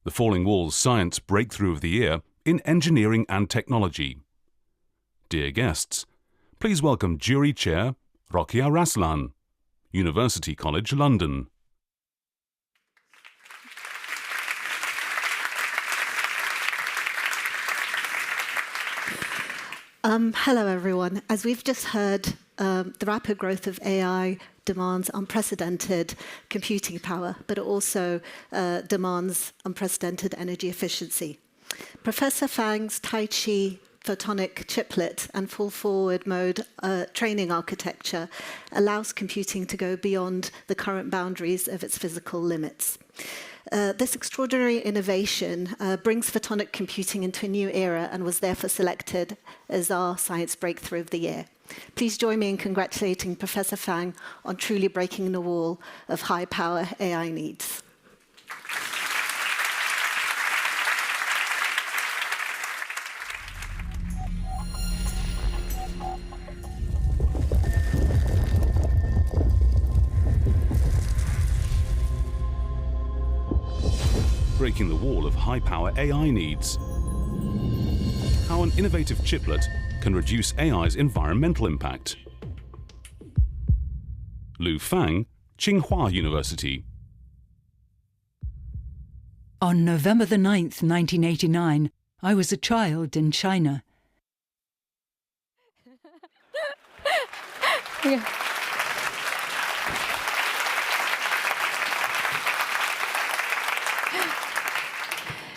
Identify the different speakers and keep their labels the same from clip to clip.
Speaker 1: the Falling Walls Science Breakthrough of the Year in Engineering and Technology. Dear guests, please welcome Jury Chair Rokia Raslan, University College London.
Speaker 2: Hello everyone. As we've just heard, the rapid growth of AI demands unprecedented computing power, but it also demands unprecedented energy efficiency. Professor Fang's Tai Chi photonic chiplet and full forward mode training architecture allows computing to go beyond the current boundaries of its physical limits. This extraordinary innovation brings photonic computing into a new era and was therefore selected as our science breakthrough of the year. Please join me in congratulating Professor Fang on truly breaking the wall of high-power AI needs.
Speaker 1: Breaking the wall of high-power AI needs. How an innovative chiplet can reduce AI's environmental impact. Lu Fang, Tsinghua University.
Speaker 3: On November the 9th, 1989, I was a child in China.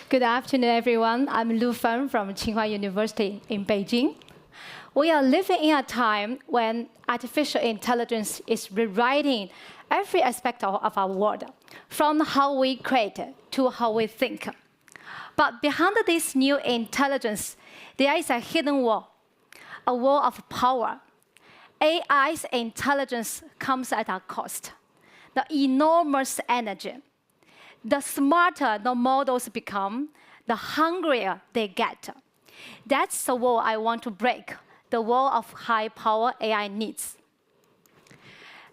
Speaker 4: Good afternoon, everyone. I'm Lu Fang from Tsinghua University in Beijing. We are living in a time when artificial intelligence is rewriting every aspect of our world, from how we create to how we think. But behind this new intelligence, there is a hidden wall, a wall of power. AI's intelligence comes at a cost, the enormous energy. The smarter the models become, the hungrier they get. That's the wall I want to break, the wall of high-power AI needs.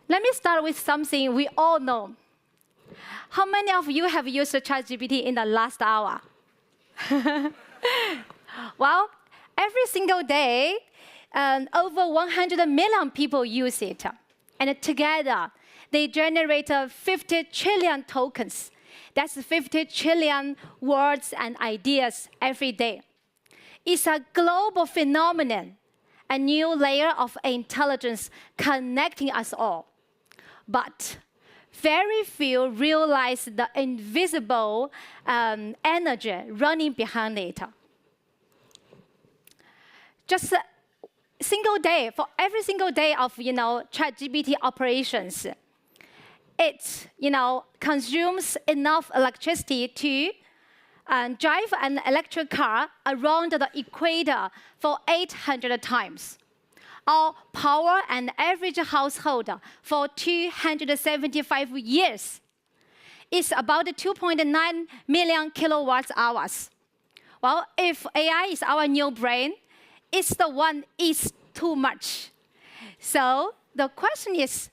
Speaker 4: Let me start with something we all know. How many of you have used ChatGPT in the last hour? Well, every single day, over 100 million people use it. And together, they generate 50 trillion tokens. That's 50 trillion words and ideas every day. It's a global phenomenon, a new layer of intelligence connecting us all. But very few realize the invisible energy running behind it. Just a single day, for every single day of ChatGPT operations, it consumes enough electricity to drive an electric car around the equator for 800 times, or power an average household for 275 years. It's about 2.9 million kilowatt hours. Well, if AI is our new brain, it's the one is too much. So the question is,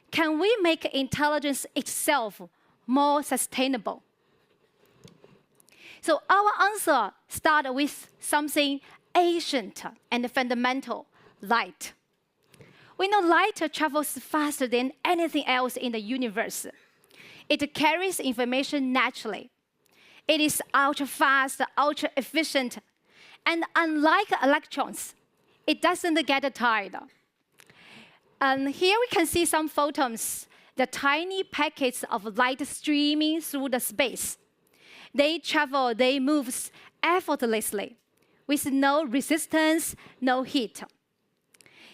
Speaker 4: can we make intelligence itself more sustainable? So our answer starts with something ancient and fundamental, light. We know light travels faster than anything else in the universe. It carries information naturally. It is ultra-fast, ultra-efficient, and unlike electrons, it doesn't get tired. And here we can see some photons, the tiny packets of light streaming through the space. They travel, they move effortlessly with no resistance, no heat.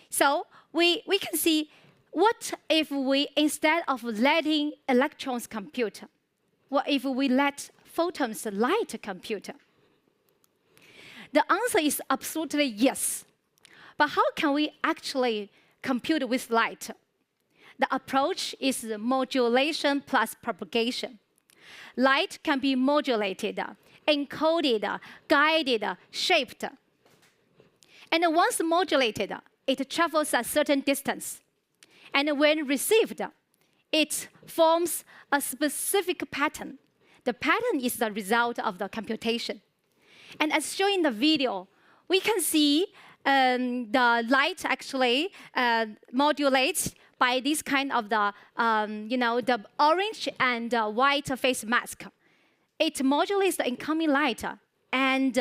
Speaker 4: So we can see, what if we, instead of letting electrons compute, what if we let photons light compute? The answer is absolutely yes. But how can we actually compute with light? The approach is modulation plus propagation. Light can be modulated, encoded, guided, shaped. And once modulated, it travels a certain distance. And when received, it forms a specific pattern The pattern is the result of the computation. And as shown in the video, we can see the light actually modulates by this kind of the, the orange and white face mask. It modulates the incoming light. And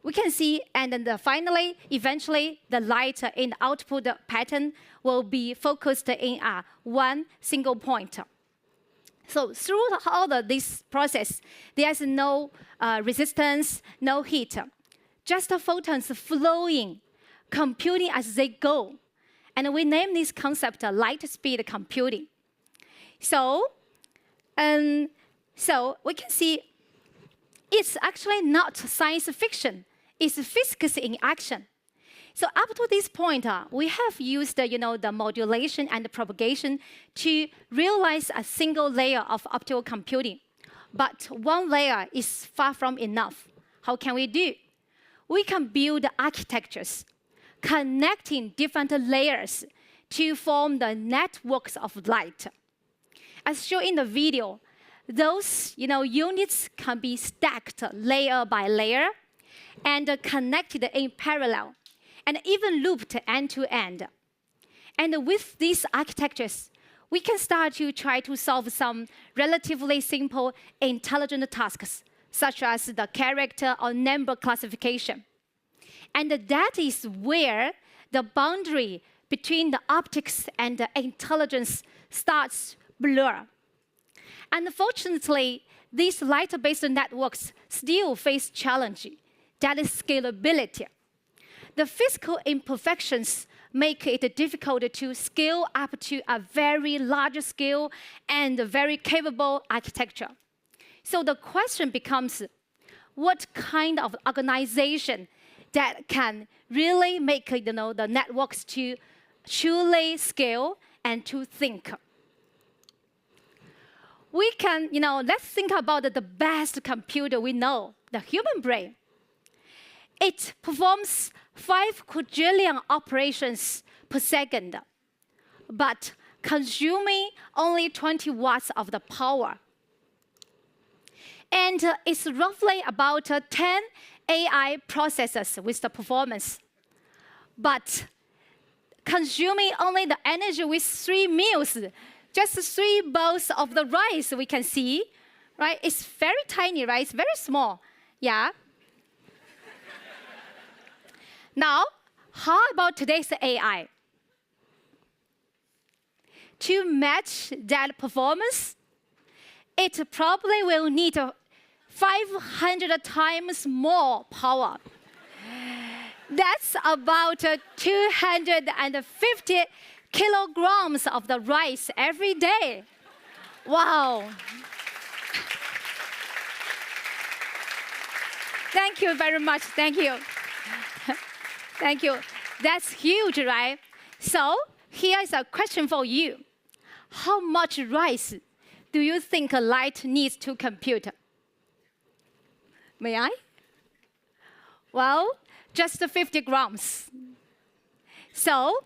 Speaker 4: we can see, and then finally, eventually, the light in the output pattern will be focused in one single point. So through all this process, there's no resistance, no heat, just the photons flowing, computing as they go. And we name this concept light speed computing. So we can see it's actually not science fiction. It's physics in action. So up to this point, we have used the modulation and the propagation to realize a single layer of optical computing. But one layer is far from enough. How can we do? We can build architectures connecting different layers to form the networks of light. As shown in the video, those units can be stacked layer by layer and connected in parallel, and even looped end to end. And with these architectures, we can start to try to solve some relatively simple intelligent tasks, such as the character or number classification. And that is where the boundary between the optics and the intelligence starts blur. Unfortunately, these light-based networks still face challenge, that is scalability. The physical imperfections make it difficult to scale up to a very large scale and very capable architecture. So the question becomes, what kind of organization that can really make the networks to truly scale and to think? We can, let's think about the best computer we know, the human brain. It performs 5 quadrillion operations per second, but consuming only 20 watts of the power. And it's roughly about 10 AI processors with the performance, but consuming only the energy with 3 meals, just 3 bowls of the rice we can see, right? It's very tiny, right? It's very small, yeah? Now, how about today's AI? To match that performance, it probably will need 500 times more power. That's about 250 kilograms of the rice every day. Wow. Thank you very much. Thank you. Thank you. That's huge, right? So here's a question for you. How much rice do you think light needs to compute? May I? Well, just 50 grams. So,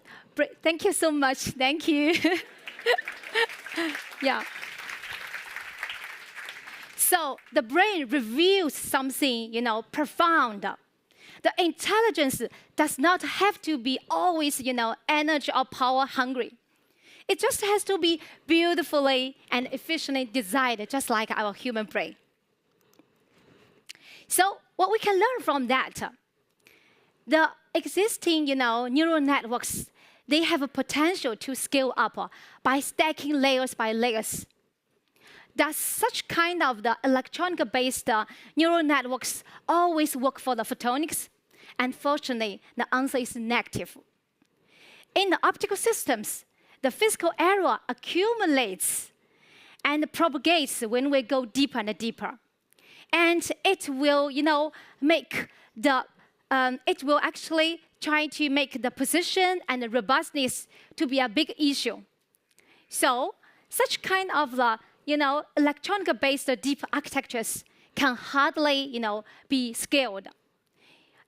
Speaker 4: thank you so much. Thank you. Yeah. So the brain reveals something, profound. The intelligence does not have to be always, energy or power hungry. It just has to be beautifully and efficiently designed, just like our human brain. So what we can learn from that, the existing, neural networks, they have a potential to scale up by stacking layers by layers. Does such kind of the electronic-based neural networks always work for the photonics? Unfortunately, the answer is negative. In the optical systems, the physical error accumulates and propagates when we go deeper and deeper. And it will, it will actually try to make the precision and the robustness to be a big issue. So such kind of electronic-based deep architectures can hardly, be scaled.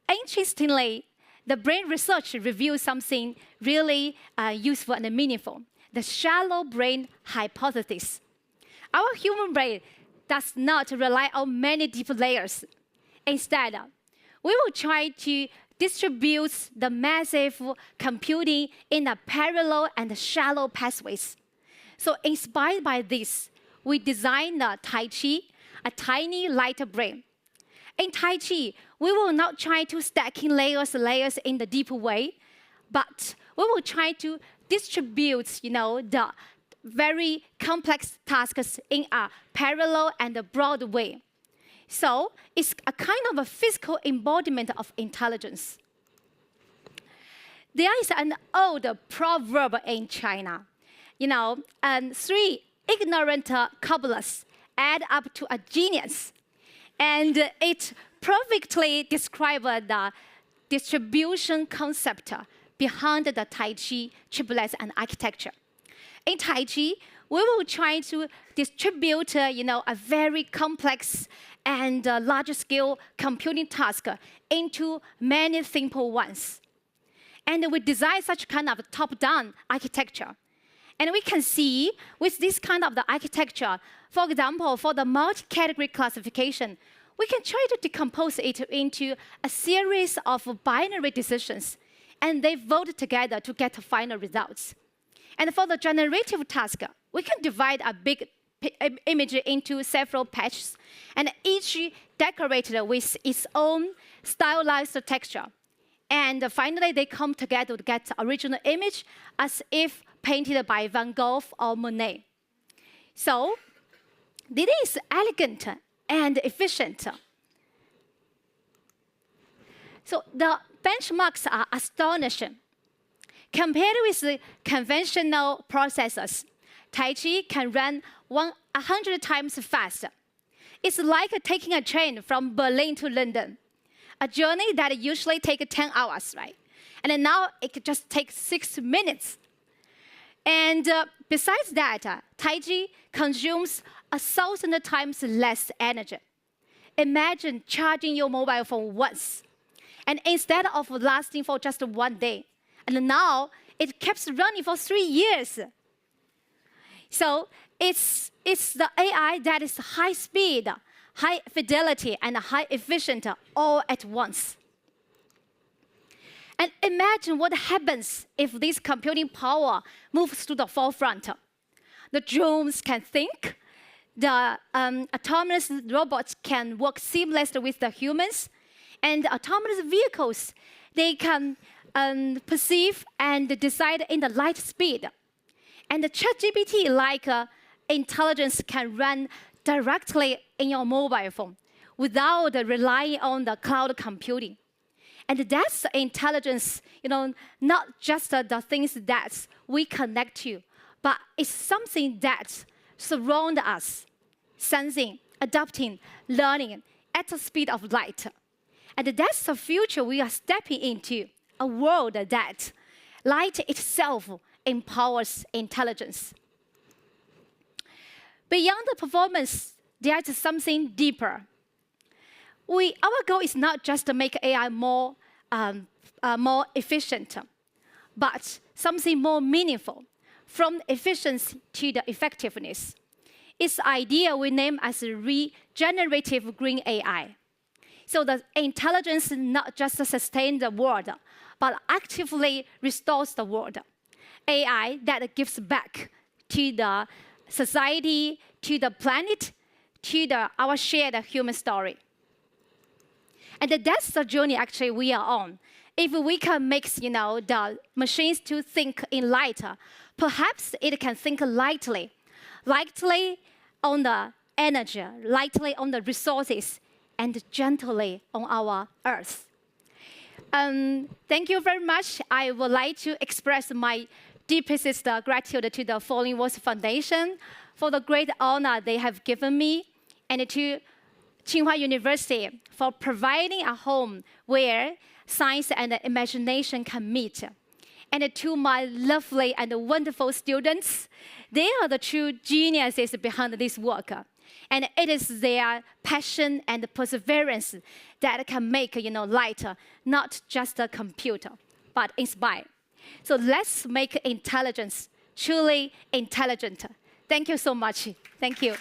Speaker 4: Interestingly, the brain research reveals something really useful and meaningful, the shallow brain hypothesis. Our human brain does not rely on many deep layers. Instead, we will try to distribute the massive computing in a parallel and shallow pathways. So inspired by this, we designed the Taichi, a tiny lighter brain. In Taichi, we will not try to stack in layers in the deep way, but we will try to distribute, the very complex tasks in a parallel and a broad way. So it's a kind of a physical embodiment of intelligence. There is an old proverb in China, 3 ignorant cobblers add up to a genius. And it perfectly describes the distribution concept behind the Tai Chi triplets and architecture. In Tai Chi, we will try to distribute, a very complex and large-scale computing task into many simple ones. And we design such kind of top-down architecture. And we can see with this kind of the architecture, for example, for the multi-category classification, we can try to decompose it into a series of binary decisions, and they vote together to get final results. And for the generative task, we can divide a big image into several patches, and each decorated with its own stylized texture. And finally, they come together to get the original image as if painted by Van Gogh or Monet. So it is elegant and efficient. So the benchmarks are astonishing. Compared with the conventional processors, Tai Chi can run 100 times faster. It's like taking a train from Berlin to London, a journey that usually takes 10 hours, right? And now it could just take 6 minutes. And besides that, Tai Chi consumes 1,000 times less energy. Imagine charging your mobile phone once, and instead of lasting for just 1 day, and now it keeps running for 3 years. So it's the AI that is high speed, high fidelity, and high efficient all at once. And imagine what happens if this computing power moves to the forefront. The drones can think, the autonomous robots can work seamlessly with the humans, and the autonomous vehicles, they can perceive and decide in the light speed. And the ChatGPT-like intelligence can run directly in your mobile phone without relying on the cloud computing. And that's intelligence, not just the things that we connect to, but it's something that surrounds us, sensing, adapting, learning at the speed of light. And that's the future we are stepping into, a world that light itself empowers intelligence. Beyond the performance, there is something deeper. Our goal is not just to make AI more efficient, but something more meaningful, from efficiency to the effectiveness. It's the idea we name as regenerative green AI. So the intelligence not just sustains the world, but actively restores the world. AI that gives back to the society, to the planet, to our shared human story. And that's the journey actually we are on. If we can make the machines to think in light, perhaps it can think lightly on the energy, lightly on the resources, and gently on our Earth. Thank you very much. I would like to express my deepest gratitude to the Falling Walls Foundation for the great honor they have given me, and to Tsinghua University for providing a home where science and imagination can meet. And to my lovely and wonderful students, they are the true geniuses behind this work. And it is their passion and perseverance that can make light not just a computer, but inspire. So let's make intelligence truly intelligent. Thank you so much. Thank you.